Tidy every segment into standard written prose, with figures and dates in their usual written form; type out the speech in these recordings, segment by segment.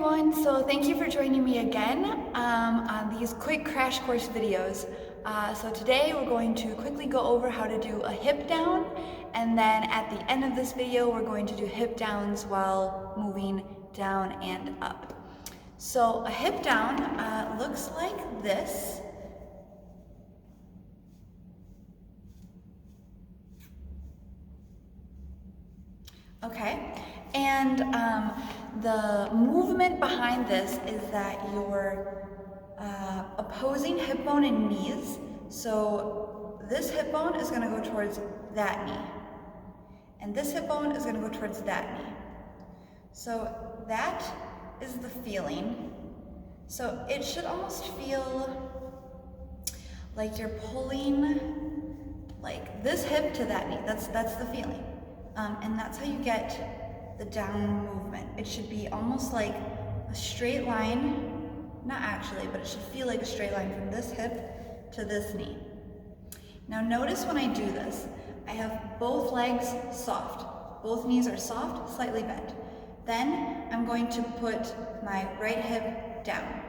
everyone, so thank you for joining me again on these quick crash course videos. So today we're going to quickly go over how to do a hip down, and then at the end of this video we're going to do hip downs while moving down and up. So a hip down looks like this. Okay, and the movement behind this is that you're opposing hip bone and knees. So this hip bone is going to go towards that knee, and this hip bone is going to go towards that knee. So that is the feeling. So it should almost feel like you're pulling like this hip to that knee. That's the feeling. And that's how you get the down movement. It should be almost like a straight line, not actually, but it should feel like a straight line from this hip to this knee. Now notice when I do this, I have both legs soft. Both knees are soft, slightly bent. Then I'm going to put my right hip down.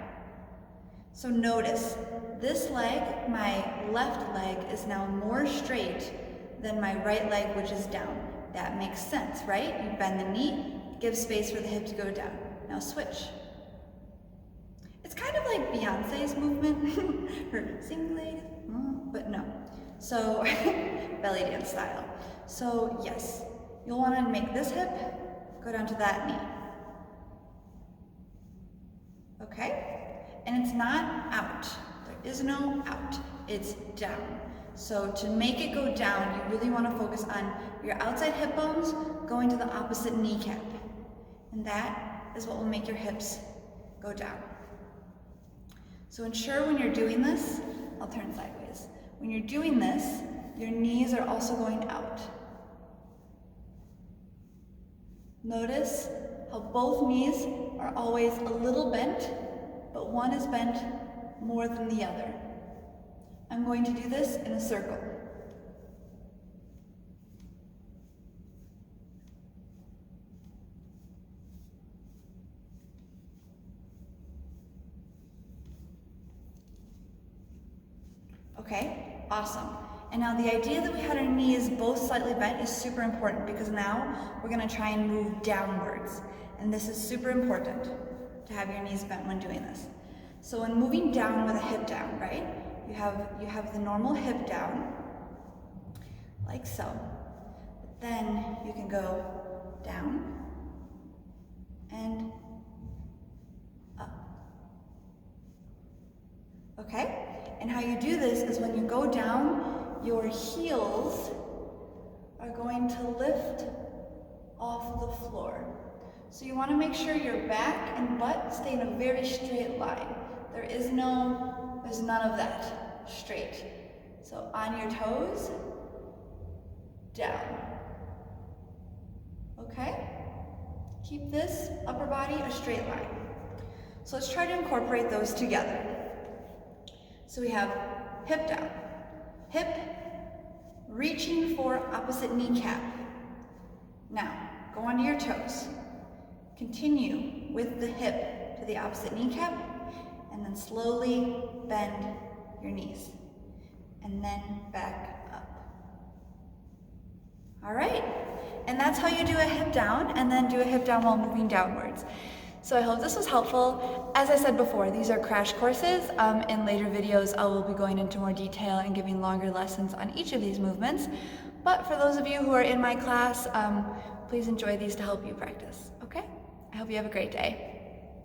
So notice, this leg, my left leg, is now more straight than my right leg, which is down. That makes sense, right? You bend the knee, give space for the hip to go down. Now switch. It's kind of like Beyonce's movement, her sing leg, but no. So, belly dance style. So yes, you'll want to make this hip go down to that knee. Okay? And it's not out. There is no out. It's down. So to make it go down, you really want to focus on your outside hip bones going to the opposite kneecap. And that is what will make your hips go down. So ensure when you're doing this, I'll turn sideways. When you're doing this, your knees are also going out. Notice how both knees are always a little bent, but one is bent more than the other. I'm going to do this in a circle. Okay, awesome. And now the idea that we had our knees both slightly bent is super important, because now we're going to try and move downwards. And this is super important to have your knees bent when doing this. So when moving down with a hip down, right? You have the normal hip down, like so. But then you can go down and up. Okay? And how you do this is when you go down, your heels are going to lift off the floor. So you want to make sure your back and butt stay in a very straight line. There's none of that. Straight. So on your toes, down. Okay? Keep this upper body a straight line. So let's try to incorporate those together. So we have hip down. Hip reaching for opposite kneecap. Now, go onto your toes. Continue with the hip to the opposite kneecap, and then slowly bend your knees, and then back up. All right, and that's how you do a hip down, and then do a hip down while moving downwards. So I hope this was helpful. As I said before, these are crash courses. In later videos, I will be going into more detail and giving longer lessons on each of these movements. But for those of you who are in my class, please enjoy these to help you practice, okay? I hope you have a great day.